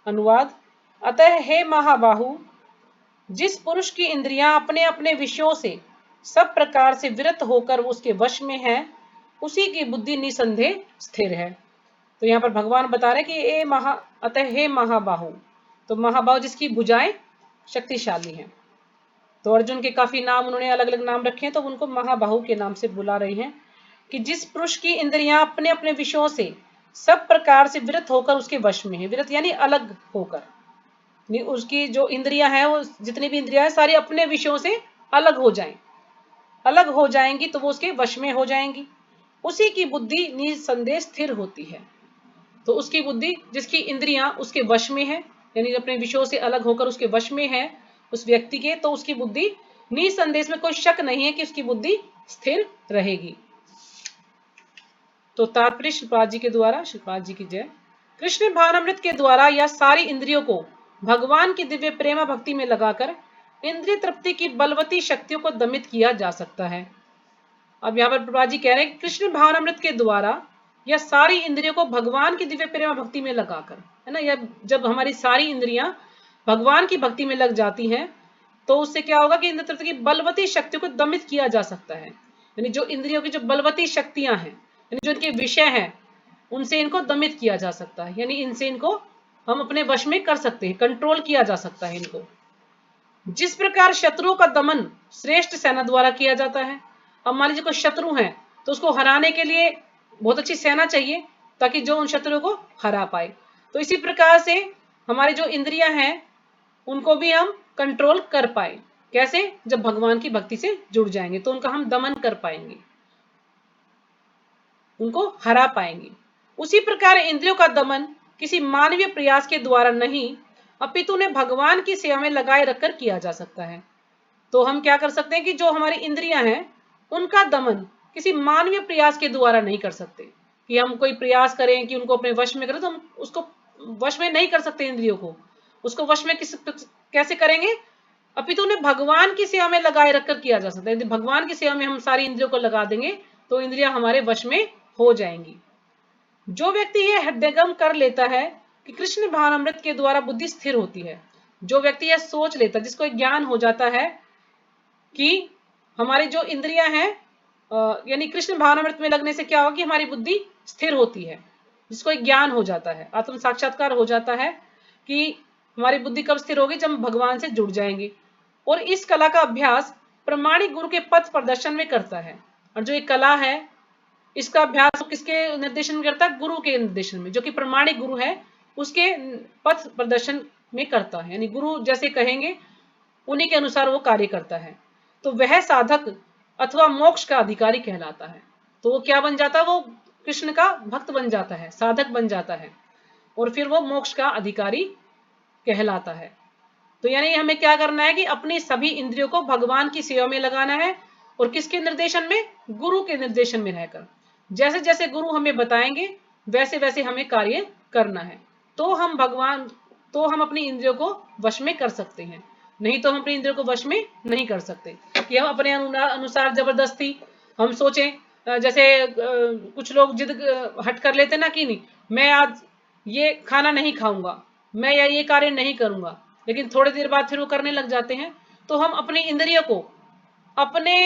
अनुवाद। अतः हे महाबाहु, जिस पुरुष की इंद्रियां अपने अपने विषयों से सब प्रकार से विरत होकर उसके वश में हैं, उसी की बुद्धि निसंदेह स्थिर है। तो यहाँ पर भगवान बता रहे कि अतः हे महाबाहु, तो महाबाहु जिसकी भुजाएं शक्तिशाली हैं। तो अर्जुन के काफी नाम उन्होंने अलग अलग नाम रखे हैं, तो उनको महाबाहु के नाम से बुला रही हैं कि जिस पुरुष की इंद्रियां अपने अपने विषयों से सब प्रकार से विरत होकर उसके वश में है। विरत यानी अलग होकर, उसकी जो इंद्रियां हैं, वो जितनी भी इंद्रियां हैं सारी अपने विषयों से अलग हो जाएं, अलग हो जाएंगी तो वो उसके वश में हो जाएंगी। उसी की बुद्धि निसंदेह स्थिर होती है। तो उसकी बुद्धि, जिसकी इंद्रियां उसके वश में है, यानी अपने विषयों से अलग होकर उसके वश में है उस व्यक्ति के, तो उसकी बुद्धि निसंदेह में कोई शक नहीं है कि उसकी बुद्धि स्थिर रहेगी। तो तात्पर्य श्रीपाद जी के द्वारा, श्रीपाद जी की जय। कृष्ण भावनामृत के द्वारा या सारी इंद्रियों को भगवान की दिव्य प्रेमा भक्ति में लगाकर इंद्रिय तृप्ति की बलवती शक्तियों को दमित किया जा सकता है। अब यहाँ पर प्रभुपाद जी कह रहे हैं कृष्ण भावनामृत के द्वारा या सारी इंद्रियों को भगवान की दिव्य प्रेमा भक्ति में लगाकर, है ना, या जब हमारी सारी इंद्रियां भगवान की भक्ति में लग जाती हैं तो उससे क्या होगा कि इंद्रिय तृप्ति की बलवती शक्तियों को दमित किया जा सकता है। यानी जो इंद्रियों की जो बलवती शक्तियां हैं, यानी जो इनके विषय हैं, उनसे इनको दमित किया जा सकता है, यानी इनसे इनको हम अपने वश में कर सकते हैं, कंट्रोल किया जा सकता है इनको। जिस प्रकार शत्रुओं का दमन श्रेष्ठ सेना द्वारा किया जाता है। अब मान लीजिए कोई शत्रु है तो उसको हराने के लिए बहुत अच्छी सेना चाहिए ताकि जो उन शत्रुओं को हरा पाए। तो इसी प्रकार से हमारी जो इंद्रियां हैं उनको भी हम कंट्रोल कर पाए। कैसे? जब भगवान की भक्ति से जुड़ जाएंगे तो उनका हम दमन कर पाएंगे, उनको हरा पाएंगे। उसी प्रकार इंद्रियों का दमन किसी मानवीय प्रयास के द्वारा नहीं अपितु उन्हें भगवान की सेवा में लगाए रखकर किया जा सकता है। तो हम क्या कर सकते हैं कि जो हमारी इंद्रियां हैं उनका दमन किसी मानवीय प्रयास के द्वारा नहीं कर सकते, कि हम कोई प्रयास करें कि उनको अपने वश में करें, तो हम उसको वश में नहीं कर सकते इंद्रियों को। उसको वश में कैसे करेंगे? अपितु उन्हें भगवान की सेवा में लगाए रखकर किया जा सकता है। यदि भगवान की सेवा में हम सारी इंद्रियों को लगा देंगे तो इंद्रियां हमारे वश में हो जाएंगी। जो व्यक्ति यह हृदयगम कर लेता है कि कृष्ण भावनामृत के द्वारा बुद्धि स्थिर होती है, जो व्यक्ति यह सोच लेता, जिसको ज्ञान हो जाता है कि हमारी जो इंद्रियां हैं यानी कृष्ण भावनामृत में लगने से क्या होगा कि हमारी बुद्धि स्थिर होती है, जिसको एक ज्ञान हो जाता है, आत्म साक्षात्कार हो जाता है कि हमारी बुद्धि कब स्थिर होगी, जब हम भगवान से जुड़ जाएंगे। और इस कला का अभ्यास प्रमाणिक गुरु के पथ प्रदर्शन में करता है। और जो एक कला है इसका अभ्यास किसके निर्देशन में करता है? गुरु के निर्देशन में, जो कि प्रमाणिक गुरु है उसके पथ प्रदर्शन में करता है। यानी गुरु जैसे कहेंगे उन्हीं के अनुसार वो कार्य करता है। तो वह साधक अथवा मोक्ष का अधिकारी कहलाता है। तो वो क्या बन जाता है? वो कृष्ण का भक्त बन जाता है, साधक बन जाता है, और फिर वो मोक्ष का अधिकारी कहलाता है। तो यानी हमें क्या करना है कि अपनी सभी इंद्रियों को भगवान की सेवा में लगाना है, और किसके निर्देशन में? गुरु के निर्देशन में रहकर। जैसे जैसे गुरु हमें बताएंगे वैसे वैसे हमें कार्य करना है, तो हम अपनी इंद्रियों को वश में कर सकते हैं। नहीं तो हम अपनी इंद्रियों को वश में नहीं कर सकते कि हम अपने अनुसार जबरदस्ती हम सोचें। जैसे कुछ लोग जिद हट कर लेते ना कि नहीं, मैं आज ये खाना नहीं खाऊंगा, मैं या ये कार्य नहीं करूंगा, लेकिन थोड़ी देर बाद फिर वो करने लग जाते हैं। तो हम अपनी इंद्रियों को अपने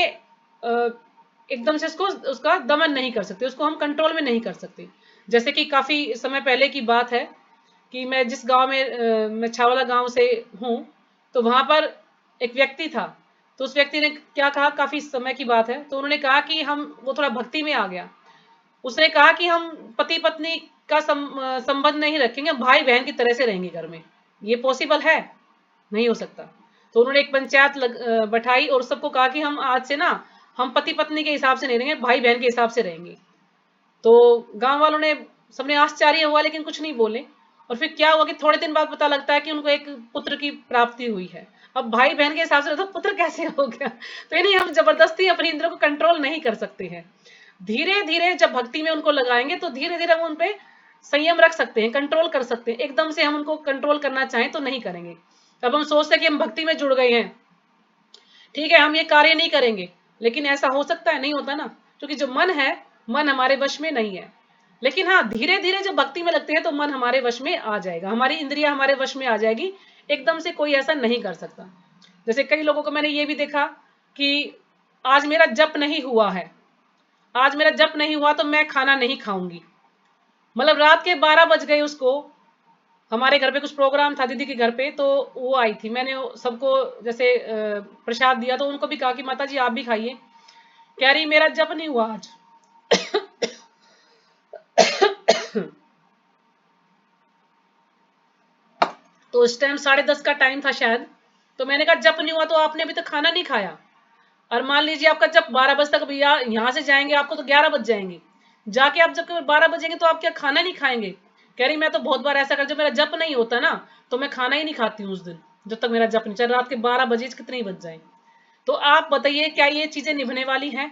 एकदम से उसका दमन नहीं कर सकते, उसको हम कंट्रोल में नहीं कर सकते। जैसे कि काफी समय पहले की बात है कि मैं जिस गांव में मैं छावला गांव से हूं, तो वहां पर एक व्यक्ति था। तो उस व्यक्ति ने क्या कहा, काफी समय की बात है, तो उन्होंने कहा कि वो थोड़ा भक्ति में आ गया। उसने कहा कि हम पति पत्नी का संबंध नहीं रखेंगे, भाई बहन की तरह से रहेंगे घर में। ये पॉसिबल है? नहीं हो सकता। तो उन्होंने एक पंचायत बैठाई और सबको कहा कि हम आज से ना हम पति पत्नी के हिसाब से नहीं रहेंगे, भाई बहन के हिसाब से रहेंगे। तो गांव वालों ने सबने आश्चर्य हुआ लेकिन कुछ नहीं बोले। और फिर क्या हुआ कि थोड़े दिन बाद पता लगता है कि उनको एक पुत्र की प्राप्ति हुई है। अब भाई बहन के हिसाब से तो पुत्र कैसे हो गया? तो यानी हम जबरदस्ती अपनी इंद्रियों को कंट्रोल नहीं कर सकते हैं। धीरे धीरे जब भक्ति में उनको लगाएंगे तो धीरे धीरे हम उन पे संयम रख सकते हैं, कंट्रोल कर सकते हैं। एकदम से हम उनको कंट्रोल करना चाहें तो नहीं करेंगे। अब हम सोचते हैं कि हम भक्ति में जुड़ गए हैं, ठीक है, हम ये कार्य नहीं करेंगे, लेकिन ऐसा हो सकता है? नहीं होता ना, क्योंकि जो मन है, मन हमारे वश में नहीं है। लेकिन हाँ, धीरे धीरे जब भक्ति में लगते हैं तो मन हमारे वश में आ जाएगा, हमारी इंद्रियां हमारे वश में आ जाएगी। एकदम से कोई ऐसा नहीं कर सकता। जैसे कई लोगों को मैंने ये भी देखा कि आज मेरा जप नहीं हुआ है, आज मेरा जप नहीं हुआ तो मैं खाना नहीं खाऊंगी। मतलब रात के 12 बज गए उसको, हमारे घर पे कुछ प्रोग्राम था दीदी के घर पे, तो वो आई थी, मैंने सबको जैसे प्रसाद दिया, तो उनको भी कहा कि माता जी आप भी खाइए। कह रही मेरा जप नहीं हुआ आज। तो उस टाइम 10:30 का टाइम था शायद, तो मैंने कहा जप नहीं हुआ तो आपने अभी तक खाना नहीं खाया, और मान लीजिए आपका जब 12 बजे तक भैया यहाँ से जाएंगे आपको तो 11 बज जाएंगे, जाके आप जब 12 बजेंगे तो आप क्या खाना नहीं खाएंगे? कह रही मैं तो बहुत बार ऐसा कर, जब मेरा जप नहीं होता ना तो मैं खाना ही नहीं खाती हूँ उस दिन, जब तक मेरा जप नहीं, चाहे रात के 12 बजे कितने ही बज जाए। तो आप बताइए क्या ये चीजें निभने वाली हैं?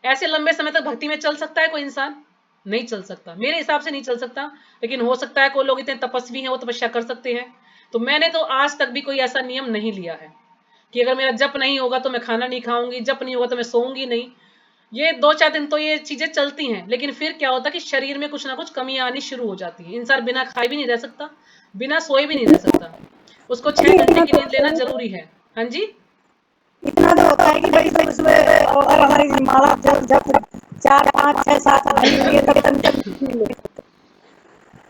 ऐसे लंबे समय तक भक्ति में चल सकता है कोई इंसान? नहीं चल सकता, मेरे हिसाब से नहीं चल सकता। लेकिन हो सकता है कोई लोग इतने तपस्वी हैं वो तपस्या कर सकते हैं। तो मैंने तो आज तक भी कोई ऐसा नियम नहीं लिया है कि अगर मेरा जप नहीं होगा तो मैं खाना नहीं खाऊंगी, जप नहीं होगा तो मैं सोऊंगी नहीं। ये 2-4 दिन तो ये चीजें चलती हैं, लेकिन फिर क्या होता है कि शरीर में कुछ ना कुछ कमियां आनी शुरू हो जाती है। इंसान बिना खाए भी नहीं रह सकता, बिना सोए भी नहीं रह सकता, उसको 6 घंटे की नींद लेना जरूरी है। हाँ जी, इतना तो होता है कि भाई सुबह सुबह और हमारी माला जब जब 4 5 6 7 ये तब तक नहीं ले सकते।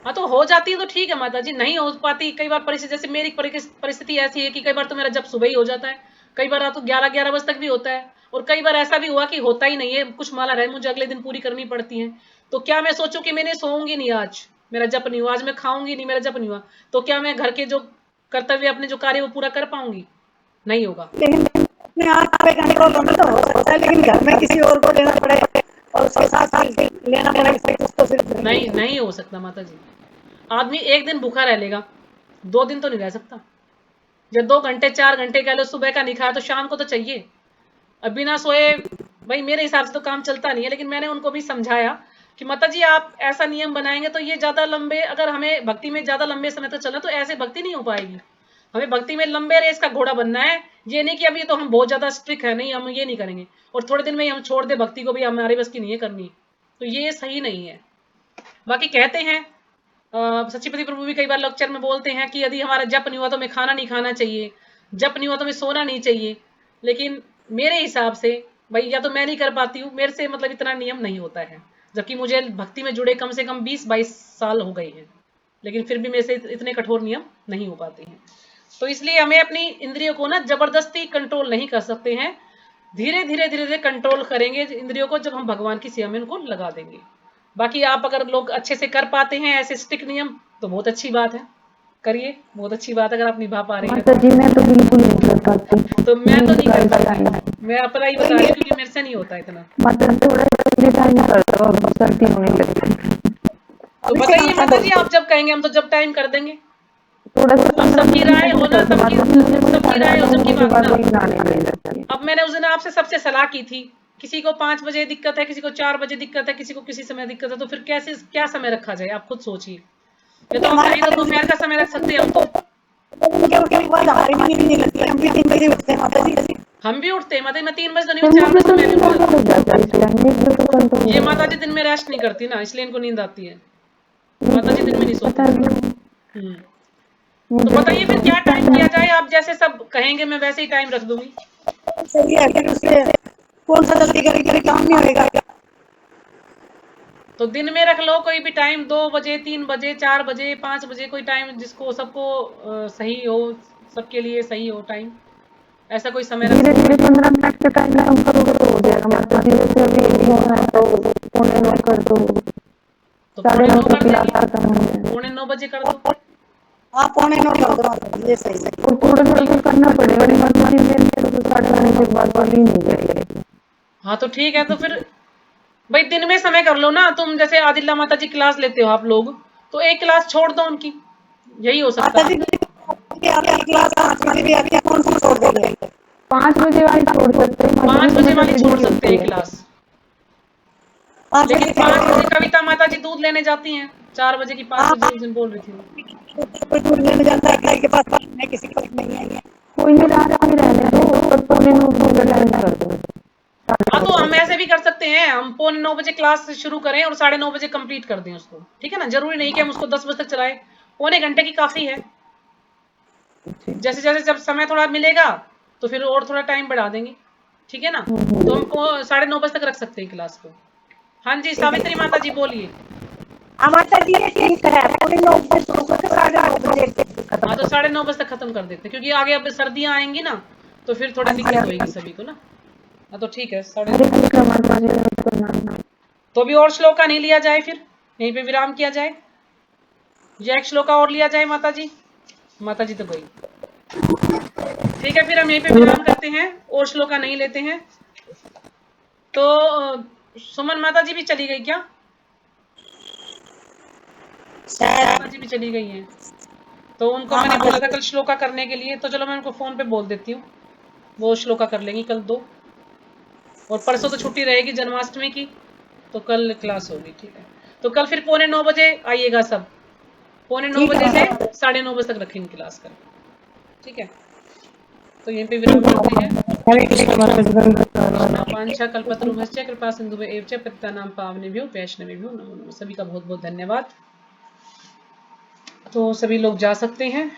हाँ तो हो जाती है तो ठीक है माता जी, नहीं हो पाती कई बार परिस्थिति, जैसे मेरी परिस्थिति ऐसी है कि कई बार तो मेरा जब सुबह ही हो जाता है, कई बार रात को 11 बजे तक भी होता है, और कई बार ऐसा भी हुआ कि होता ही नहीं है, कुछ माला रह मुझे अगले दिन पूरी करनी पड़ती है। तो क्या मैं सोचूं कि मैंने सोऊंगी नहीं, आज मेरा जप नहीं हुआ, आज मैं खाऊंगी नहीं, मेरा जप नहीं हुआ, तो क्या मैं घर के जो कर्तव्य अपने जो कार्य वो पूरा कर पाऊंगी? नहीं होगा। लेकिन अपने आप पे कंट्रोल होना तो हो सकता है, लेकिन घर में किसी और को लेना पड़े और उसके साथ साथ लेना पड़े तो फिर नहीं नहीं हो सकता माता जी। आदमी एक दिन भूखा रह लेगा, 2 दिन तो नहीं रह सकता। जब 2 घंटे 4 घंटे कह लो सुबह का नहीं खाया तो शाम को तो चाहिए। अब बिना सोए भाई मेरे हिसाब से तो काम चलता नहीं है। लेकिन मैंने उनको भी समझाया कि माता जी आप ऐसा नियम बनाएंगे तो ये ज्यादा लंबे, अगर हमें भक्ति में ज्यादा लंबे समय तक चलना तो ऐसे भक्ति नहीं हो पाएगी। हमें भक्ति में लंबे रेस का घोड़ा बनना है, ये नहीं कि अभी तो हम बहुत ज्यादा स्ट्रिक्ट है, नहीं हम ये नहीं करेंगे और थोड़े दिन में ही हम छोड़ दे भक्ति को, भी हमारे बस की नहीं है करनी, तो ये सही नहीं है। बाकी कहते हैं सच्चीपति प्रभु भी कई बार लेक्चर में बोलते हैं कि यदि हमारा जप नहीं हुआ तो हमें खाना नहीं खाना चाहिए, जप नहीं हुआ तो हमें सोना नहीं चाहिए। लेकिन मेरे हिसाब से भाई या तो मैं नहीं कर पाती हूँ, मेरे से मतलब इतना नियम नहीं होता है, जबकि मुझे भक्ति में जुड़े कम से कम 20-22 साल हो गए हैं, लेकिन फिर भी मेरे से इतने कठोर नियम नहीं हो पाते हैं। तो इसलिए हमें अपनी इंद्रियों को ना जबरदस्ती कंट्रोल नहीं कर सकते हैं, धीरे धीरे धीरे धीरे कंट्रोल करेंगे इंद्रियों को जब हम भगवान की सेवा में उनको लगा देंगे। बाकी आप अगर लोग अच्छे से कर पाते हैं ऐसे स्ट्रिक्ट नियम तो बहुत अच्छी बात है, करिए, बहुत अच्छी बात है अगर आप निभा पा रही हैं। माता जी मैं तो बिल्कुल नहीं कर पाती। तो मैं तो नहीं कर टाइम पाती, मैं अपना ही बता रही हूँ क्योंकि मेरे से नहीं होता इतना। माता जी थोड़ा जल्दी टाइम कर दो, अब सर्दी होने लगी। तो बताइए माता जी आप जब कहेंगे हम तो जब टाइम कर देंगे। थोड़ा सा सबकी राय हो ना, सबकी राय हो, सबकी बात ना। बनाने लग जाती है। अब मैंने उस दिन आपसे सबसे सलाह की थी, किसी को 5 बजे दिक्कत है, किसी को 4 बजे दिक्कत है, किसी को किसी समय दिक्कत है, तो फिर कैसे क्या समय रखा जाए आप खुद सोचिए। या तो हम चाहें तो दोपहर का समय रख सकते हैं हम तो। उनके बाद हमारी नींद नहीं लगती, हम भी 3 बजे उठते हैं माता जी। हम भी उठते हैं माता जी, मैं 3 बजे तो नहीं उठती, 4 बजे तो मैं भी उठ जाती हूँ। ये माता जी दिन में रेस्ट नहीं करती ना, इसलिए इनको नींद आती है। माता जी दिन में नहीं सोती। तो बताइए फिर क्या टाइम किया जाए, आप जैसे सब कहेंगे मैं वैसे ही टाइम रख दूंगी। सही है, फिर उससे कौन सा जल्दी करे काम नहीं होएगा। तो दिन में रख लो कोई भी टाइम, 2 बजे 3 बजे 4 बजे 5 बजे, कोई टाइम जिसको सबको सही हो, सबके लिए सही हो टाइम, ऐसा कोई समय रख धीरे सकते धीरे हैं। 15 मिनट के टाइम में हम करोगे तो हो जाएगा। माता जी जैसे अभी नहीं होना है तो 8:45 कर दो, तो 9:30 9:30 कर क्लास दीजिए, खत्म हो जाए। 9:45 बजे कर दो। आप 8:45 कर दो माता जी, ये सही है। और थोड़ा थोड़ा सा करना पड़ेगा, नहीं माता जी तो 8:30 के बाद वाली नहीं जाएगी। हाँ तो ठीक है, तो फिर भाई दिन में समय कर लो ना तुम, जैसे आदिल्ला माता जी क्लास लेते हो आप लोग, तो एक क्लास छोड़ दो उनकी, यही हो सकता माता है। जी आपकी क्लास 5 बजे भी आपकी कौन सी छोड़ देंगे? 5 बजे वाली छोड़ सकते हैं, 5 बजे वाली छोड़ सकते हैं क्लास, 5 लेकिन बजे 5 बजे कविता माता जी दूध लेने जाती हैं, 4 बजे की 5 बजे उस दिन बोल रही थी। कोई दूर लेने जाता है, खाई के पास नहीं, किसी के पास नहीं है। कोई नहीं रात में रहने दो, पर 8:45 का टाइम कर दो। हाँ तो हम ऐसे भी कर सकते हैं, हम 8:45 बजे क्लास शुरू करें और 9:30 बजे कंप्लीट कर दें उसको, ठीक है ना। जरूरी नहीं कि हम उसको 10 बजे तक चलाएं, पौने घंटे की काफी है। जैसे जैसे जब समय थोड़ा मिलेगा तो फिर और थोड़ा टाइम बढ़ा देंगे, ठीक है ना, तो हमको 9:30 बजे तक रख सकते हैं क्लास को। हाँ जी सावित्री माता जी बोलिए। माता जी ठीक है, 9:30 बजे शुरू करके 9:30 बजे खत्म। हाँ तो 9:30 बजे तक खत्म कर देते हैं, क्योंकि आगे अब सर्दियाँ आएंगी ना, तो फिर थोड़ी दिक्कत होगी सभी को ना। हाँ तो ठीक है 9:30। तो अभी और श्लोका नहीं लिया जाए, फिर यहीं पे विराम किया जाए, या एक श्लोका और लिया जाए माता जी? माता जी तो गई। ठीक है फिर हम यहीं पे विराम करते हैं, और श्लोका नहीं लेते हैं। तो सुमन माता जी भी चली गई क्या? माता जी भी चली गई हैं, तो उनको मैंने बोला था कल श्लोका करने के लिए, तो चलो मैं उनको फोन पे बोल देती हूँ, वो श्लोका कर लेंगी कल 2, और परसों तो छुट्टी रहेगी जन्माष्टमी की, तो कल क्लास होगी। ठीक है, तो कल फिर 8:45 बजे आइएगा सब, 8:45 बजे से 9:30 बजे तक रखेंगे क्लास कल। ठीक है, तो यहीं पे विराम करते हैं। हरे कृष्ण माता वांछा कल्पतरुभ्यश्च कृपा सिन्धुभ्येव च पतितानां पावनेभ्यो वैष्णवेभ्यो नमो नमः। सभी का बहुत बहुत धन्यवाद। तो सभी लोग जा सकते हैं।